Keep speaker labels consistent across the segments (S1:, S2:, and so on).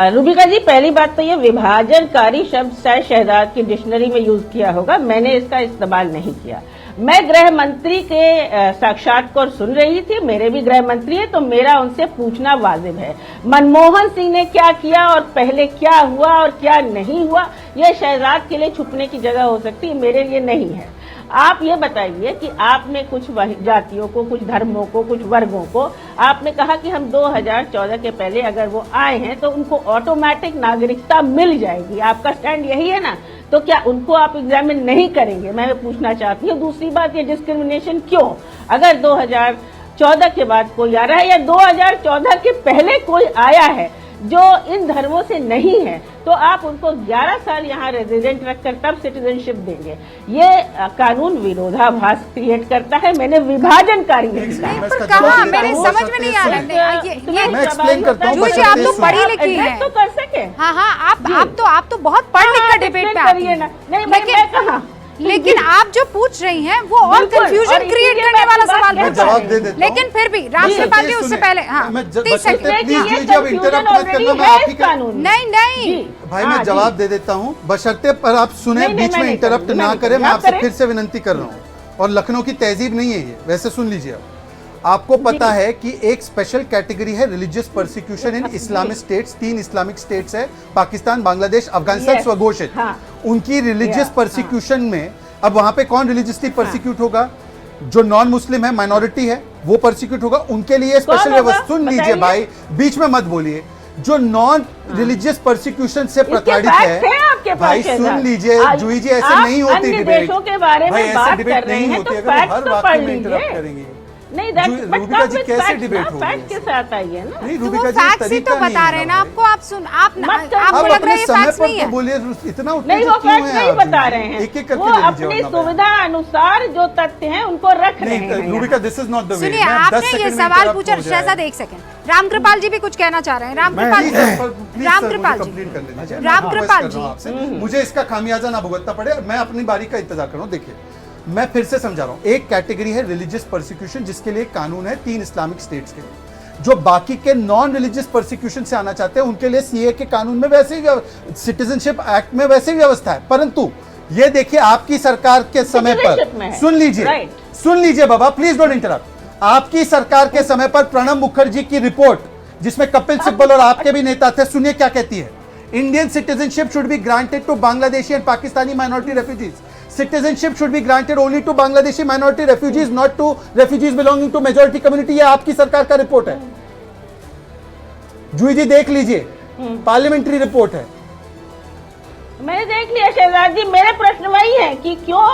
S1: रूबिका जी, पहली बात तो ये विभाजनकारी शब्द शायद शहजाद की डिक्शनरी में यूज किया होगा, मैंने इसका इस्तेमाल नहीं किया। मैं गृह मंत्री के साक्षात्कार सुन रही थी, मेरे भी गृह मंत्री है तो मेरा उनसे पूछना वाजिब है। मनमोहन सिंह ने क्या किया और पहले क्या हुआ और क्या नहीं हुआ, यह शहजाद के लिए छुपने की जगह हो सकती है, मेरे लिए नहीं है। आप ये बताइए कि आपने कुछ जातियों को, कुछ धर्मों को, कुछ वर्गों को आपने कहा कि हम 2014 के पहले अगर वो आए हैं तो उनको ऑटोमेटिक नागरिकता मिल जाएगी, आपका स्टैंड यही है ना? तो क्या उनको आप एग्जामिन नहीं करेंगे, मैं पूछना चाहती हूँ। दूसरी बात, ये डिस्क्रिमिनेशन क्यों? अगर 2014 के बाद कोई आ रहा है या 2014 के पहले कोई आया है जो इन धर्मों से नहीं है, तो आप उनको 11 साल यहाँ रेजिडेंट रखकर तब सिटीजनशिप देंगे। ये कानून विरोधाभास क्रिएट करता है। मैंने विभाजनकारी
S2: कहा, मेरे समझ में नहीं आ रहा है।
S3: मैं एक्सप्लेन करता हूं,
S2: आप तो पढ़ी लिखी है
S1: तो कर सके।
S2: हाँ, आप तो बहुत पढ़ लिख कर डिबेट पे आती हैं।
S1: नहीं, मैं कहा
S2: लेकिन आप जो पूछ रही हैं वो और कंफ्यूजन क्रिएट करने वाला सवाल
S3: मैं जवाब दे देता हूं।
S2: लेकिन फिर भी रामकृपाल जी उससे पहले नहीं
S3: भाई मैं जवाब दे देता हूं, बशर्ते पर आप सुने, बीच में इंटरप्ट ना करें। मैं आपसे फिर से विनती कर रहा हूं, और लखनऊ की तहजीब नहीं है ये, वैसे सुन लीजिए। आपको पता है कि एक स्पेशल कैटेगरी है रिलीजियस परसिक्यूशन इन इस्लामिक स्टेट्स। 3 इस्लामिक स्टेट्स है, पाकिस्तान, बांग्लादेश, अफगानिस्तान स्वघोषित। उनकी रिलीजियस परसिक्यूशन में अब वहां पे कौन रिलीजियसली परसिक्यूट होगा? जो नॉन मुस्लिम है, माइनॉरिटी है, वो परसिक्यूट होगा। उनके लिए स्पेशल व्यवस्था, सुन लीजिए भाई, बीच में मत बोलिए। जो नॉन रिलीजियस परसिक्यूशन से प्रताड़ित है, भाई सुन लीजिए जूही जी, ऐसे नहीं होती डिबेट। भाई ऐसे डिबेट नहीं होती अगर हर वाक्य में इंटरप्ट करेंगे।
S1: नहीं,
S3: रूबिका जी कैसे डिबेट होगी?
S1: फैक्ट के साथ आइए ना।
S3: नहीं, रूबिका जी
S2: फैक्ट्स ही तो बता रहे हैं ना आपको। आप आपको लग रहा है ये फैक्ट्स नहीं है।
S3: बोलिए, इतना
S1: नहीं, वो फैक्ट नहीं बता रहे हैं,
S3: एक एक करके
S1: वो अपनी सुविधा अनुसार जो तथ्य हैं उनको रख रहे हैं।
S3: Rubika, this is not the way.
S2: सुनिए, आपने ये सवाल पूछा, शहजाद एक सेकंड, रामकृपाल जी भी कुछ कहना चाह रहे हैं। रामकृपाल जी,
S3: मुझे इसका खामियाजा ना भुगतना पड़े, मैं अपनी बारी का इंतजार कर रहा हूँ। देखिए, मैं फिर से समझा रहा हूं, एक कैटेगरी है रिलीजियस परसिक्यूशन, जिसके लिए कानून है 3 इस्लामिक स्टेट्स के लिए। जो बाकी के नॉन रिलीजियस परसिक्यूशन से आना चाहते हैं उनके लिए सीए के कानून में वैसे ही, सिटीजनशिप एक्ट में वैसे ही व्यवस्था है। परंतु ये देखिए, आपकी सरकार के समय पर, सुन लीजिए बाबा, प्लीज डोंट इंटरप्ट। आपकी सरकार के समय पर प्रणब मुखर्जी की रिपोर्ट, जिसमें कपिल सिब्बल और आपके भी नेता थे, सुनिए क्या कहती है। Indian citizenship should be granted to Bangladeshi and Pakistani minority refugees. Citizenship should be granted only to Bangladeshi minority refugees, not to refugees belonging to majority community। ये आपकी सरकार का रिपोर्ट है, जूही जी देख लीजिए, पार्लियामेंट्री रिपोर्ट है।
S1: मैंने देख लिया शहजाद जी। मेरे प्रश्न वही है कि क्यों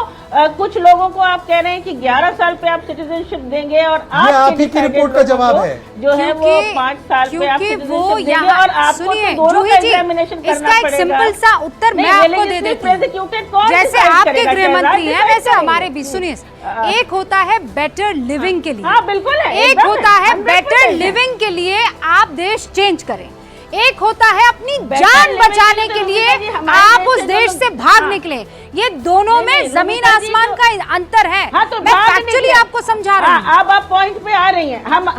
S1: कुछ लोगों को आप कह रहे हैं कि 11 साल पे आप सिटीजनशिप देंगे और
S3: आप ही की रिपोर्ट का जवाब है
S1: जो है वो 5 साल पे आप सिटीजनशिप देंगे, और आपको तो दोनों का एग्जामिनेशन करना पड़ेगा।
S2: इसका एक सिंपल सा उत्तर मैं आपको दे देती हूं। जैसे आपके गृह मंत्री हैं वैसे हमारे भी। सुनिए, एक होता है बेटर लिविंग के लिए,
S1: हाँ बिल्कुल है,
S2: एक होता है बेटर लिविंग के लिए आप देश चेंज करें, एक होता है अपनी जान बचाने के लिए आप उस देश से भाग निकले। ये दोनों में जमीन आसमान का अंतर है।
S1: तो
S2: मैं फैक्चुअली आपको समझा रहा हूँ।
S1: अब आप पॉइंट पे आ रही हैं। हम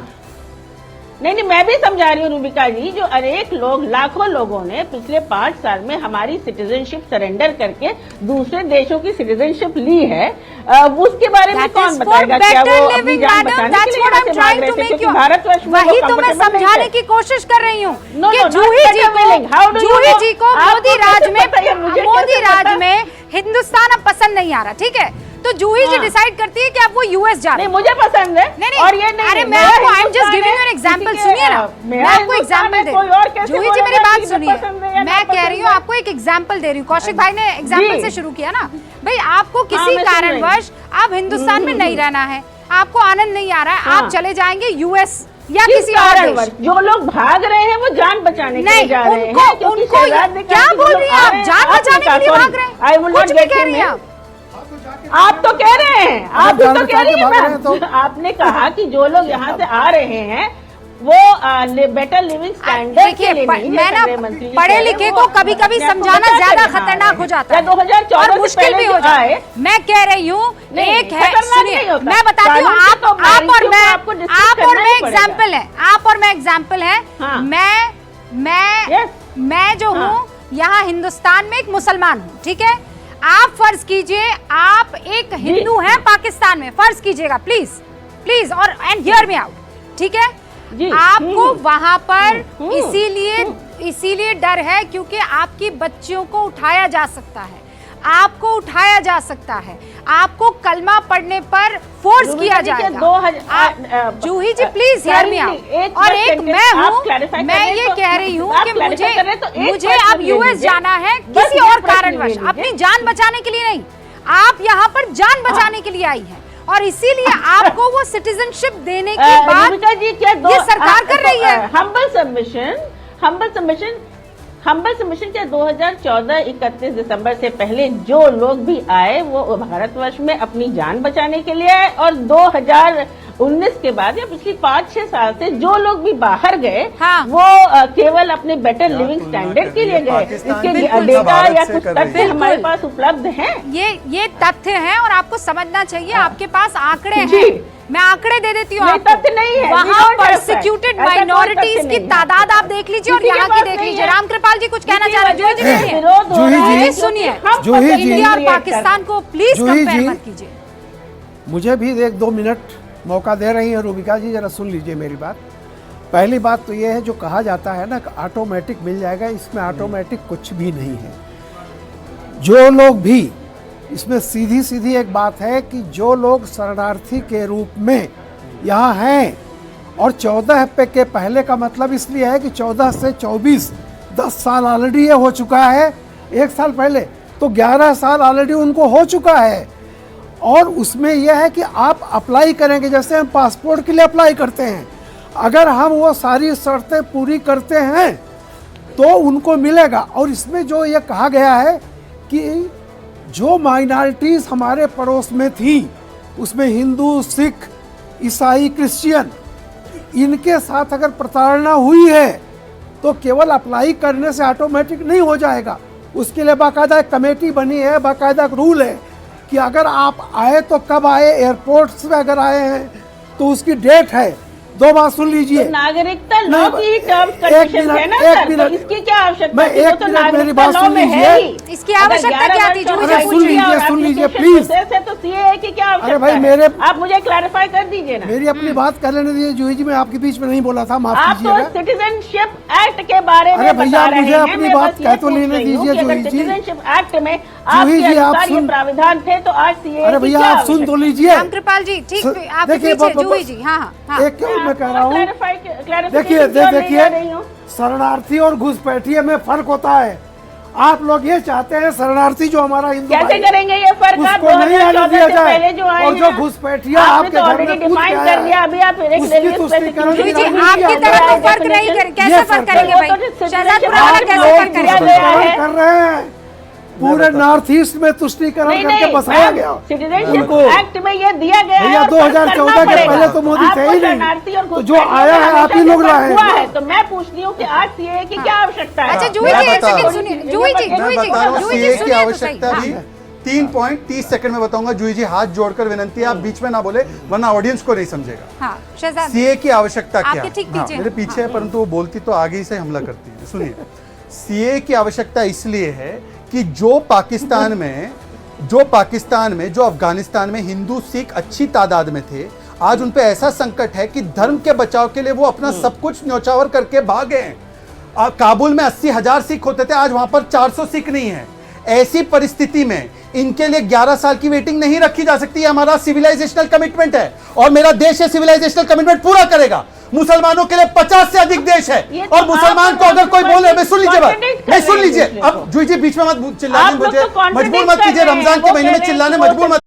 S1: नहीं, मैं भी समझा रही हूँ रूबिका जी। जो अनेक लोग, लाखों लोगों ने पिछले 5 साल में हमारी सिटीजनशिप सरेंडर करके दूसरे देशों की सिटीजनशिप ली है, उसके बारे में कौन बताएगा? क्या वो अपनी जान बचाने के लिए यहाँ से भाग रहे थे? क्योंकि भारतवर्ष में
S2: वही तो मैं समझाने की कोशिश कर रही हूँ कि जूही जी को मोदी राज में हिंदुस्तान अब पसंद नहीं आ रहा, ठीक है? तो जूही जी डिसाइड करती है कि अब वो यूएस जा रहे हैं।
S1: नहीं, मुझे पसंद है।
S2: नहीं, और ये नहीं, अरे मैं आपको, I am just giving you an example. सुनिए ना, मैं आपको एग्जांपल दे रही हूँ। जूही जी मेरी बात सुनिए, मैं कह रही हूँ आपको एक एग्जांपल दे रही हूँ। कौशिक भाई ने एग्जांपल से शुरू किया ना। भाई, आपको किसी कारणवश आप हिंदुस्तान में नहीं रहना है, आपको आनंद नहीं आ रहा है, आप चले जाएंगे यूएस या किसी और देश।
S1: जो लोग भाग रहे हैं वो जान बचाने के लिए जा रहे हैं।
S2: उनको क्या बोल रही हैं आप? जान बचाने के लिए भाग रहे हैं? कुछ भी कह रही हैं
S1: आप तो कह रहे हैं, आप भी तो कह रही हैं। आपने कहा कि जो लोग यहाँ से आ रहे हैं वो बेटर लिविंग स्टैंडर्ड के लिए नहीं।
S2: मैं ना पढ़े लिखे को कभी कभी समझाना ज्यादा खतरनाक हो जाता है,
S1: 2014
S2: और मुश्किल भी हो जाता है। मैं कह रही हूँ, एक है, सुनिए मैं बताती हूँ, आप और मैं एग्जाम्पल है, आप और मैं एग्जाम्पल है। मैं जो हूँ यहाँ हिंदुस्तान में एक मुसलमान हूँ, ठीक है। आप फर्ज कीजिए आप एक हिंदू हैं पाकिस्तान में, फर्ज कीजिएगा प्लीज प्लीज, और एंड हियर मी आउट, ठीक है। आपको वहां पर इसीलिए डर है क्योंकि आपकी बच्चियों को उठाया जा सकता है, आपको उठाया जा सकता है, आपको कलमा पढ़ने पर फोर्स किया जाएगा। जूही जी प्लीज हियर मी आउट। और एक मैं हूँ, मैं ये कह रही हूँ कि मुझे अब यूएस जाना है किसी और कारणवश, अपनी जान बचाने के लिए नहीं, आप यहाँ पर जान बचाने के लिए आई हैं और इसीलिए आपको वो सिटीजनशिप देने की बात ये सरकार कर रही है।
S1: हम्बल सबमिशन क्या 2014 31 दिसंबर से पहले जो लोग भी आए वो भारतवर्ष में अपनी जान बचाने के लिए आए, और 2019 के बाद या पिछली 5-6 साल से जो लोग भी बाहर गए वो केवल अपने बेटर लिविंग स्टैंडर्ड के लिए गए। इसके लिए डेटा या कुछ तथ्य हमारे पास उपलब्ध हैं।
S2: ये तथ्य हैं और आपको समझना चाहिए, आपके पास आंकड़े हैं, मैं आंकड़े दे देती हूँ।
S1: तथ्य नहीं है,
S2: वहाँ परसिक्यूटेड माइनॉरिटीज की तादाद आप देख लीजिए और यहाँ की देख लीजिए। रामकृपाल जी कुछ कहना चाह रहे हैं? जी सुनिए, इंडिया और पाकिस्तान को प्लीज कंपेयर मत कीजिए।
S4: मुझे भी 1-2 मिनट मौका दे रही है रूबिका जी, जरा सुन लीजिए मेरी बात। पहली बात तो ये है जो कहा जाता है ना कि ऑटोमेटिक मिल जाएगा, इसमें ऑटोमेटिक कुछ भी नहीं है। जो लोग भी इसमें सीधी एक बात है कि जो लोग शरणार्थी के रूप में यहाँ हैं, और 14 के पहले का मतलब इसलिए है कि 14 से 24 10 साल ऑलरेडी ये हो चुका है, 1 साल पहले तो 11 साल ऑलरेडी उनको हो चुका है। और उसमें यह है कि आप अप्लाई करेंगे, जैसे हम पासपोर्ट के लिए अप्लाई करते हैं, अगर हम वो सारी शर्तें पूरी करते हैं तो उनको मिलेगा। और इसमें जो ये कहा गया है कि जो माइनॉरिटीज़ हमारे पड़ोस में थी उसमें हिंदू, सिख, ईसाई, क्रिश्चियन, इनके साथ अगर प्रताड़ना हुई है तो केवल अप्लाई करने से ऑटोमेटिक नहीं हो जाएगा। उसके लिए बाकायदा एक कमेटी बनी है, बाकायदा एक रूल है कि अगर आप आए तो कब आए, एयरपोर्ट से अगर आए हैं तो उसकी डेट है। 2 बात सुन लीजिए,
S1: तो नागरिकता लॉ की टर्म्स कंडीशंस है ना सर, तो इसकी क्या आवश्यकता?
S4: मैं 1 मिनट मेरी बात सुन लीजिए।
S2: इसकी आवश्यकता क्या थी?
S4: सुन लीजिए प्लीज।
S1: तो सीएए की क्या आवश्यकता?
S4: अरे भाई मेरे,
S1: आप मुझे क्लैरिफाई कर दीजिए ना।
S4: मेरी अपनी बात कर लेने दीजिए जूही जी, मैं आपके बीच में नहीं बोला था, माफ कीजिएगा।
S1: आप तो सिटीजनशिप एक्ट के बारे में
S4: भैया मुझे अपनी बात कह तो लेने दीजिए जूही जी।
S1: सिटीजनशिप एक्ट में आपके अनुसार ये प्राविधान थे तो आज सीएए।
S4: अरे भैया आप सुन तो लीजिए।
S2: रामकृपाल जी ठीक, आप जूही जी। हाँ
S4: एक मैं कह रहा हूँ, देखिए शरणार्थी और घुसपैठिए में फर्क होता है। आप लोग ये चाहते हैं शरणार्थी जो हमारा हिंदू
S1: कैसे करेंगे ये फर्क? आप 2014 से पहले जो आए
S4: और जो घुसपैठिया आपके घर में
S1: डिफाइन कर दिया, अभी आप
S2: आपकी तरफ तो फर्क नहीं कर, कैसे फर्क करेंगे भाई? शहजादपुरा वाला कैसे फर्क
S4: कर रहे हैं? पूरे नॉर्थ ईस्ट में तुष्टीकरण करके बसाया गया।
S1: सिटीजनशिप एक्ट में ये दिया गया
S4: है। 2014 के पहले तो मोदी थे ही नहीं, तो जो आया है आप ही लोग लाए हैं।
S1: तो मैं पूछती हूँ कि आज सीएए की क्या आवश्यकता है?
S2: अच्छा जूही जी एक सेकंड सुनिए, जूही जी
S3: सीएए की आवश्यकता भी 3 पॉइंट 30 सेकंड में बताऊंगा। जूही जी हाथ जोड़कर विनंती है आप बीच में ना बोले वरना ऑडियंस को नहीं समझेगा। सीएए की आवश्यकता क्या? मेरे पीछे है परंतु वो बोलती तो आगे से हमला करती है। सुनिए, सीएए की आवश्यकता इसलिए है कि जो पाकिस्तान में जो अफगानिस्तान में हिंदू सिख अच्छी तादाद में थे, आज उन पे ऐसा संकट है कि धर्म के बचाव के लिए वो अपना सब कुछ न्यौछावर करके भागे हैं। काबुल में 80,000 सिख होते थे, आज वहां पर 400 सिख नहीं है। ऐसी परिस्थिति में इनके लिए 11 साल की वेटिंग नहीं रखी जा सकती। हमारा सिविलाइजेशनल कमिटमेंट है और मेरा देश ये सिविलाइजेशनल कमिटमेंट पूरा करेगा। मुसलमानों के लिए 50 से अधिक देश है और मुसलमान को अगर कोई बोले, मैं सुन लीजिए बात, मैं सुन लीजिए। अब जूही जी बीच में मत चिल्लाने, मुझे मजबूर मत कीजिए, रमजान के महीने में चिल्लाने मजबूर मत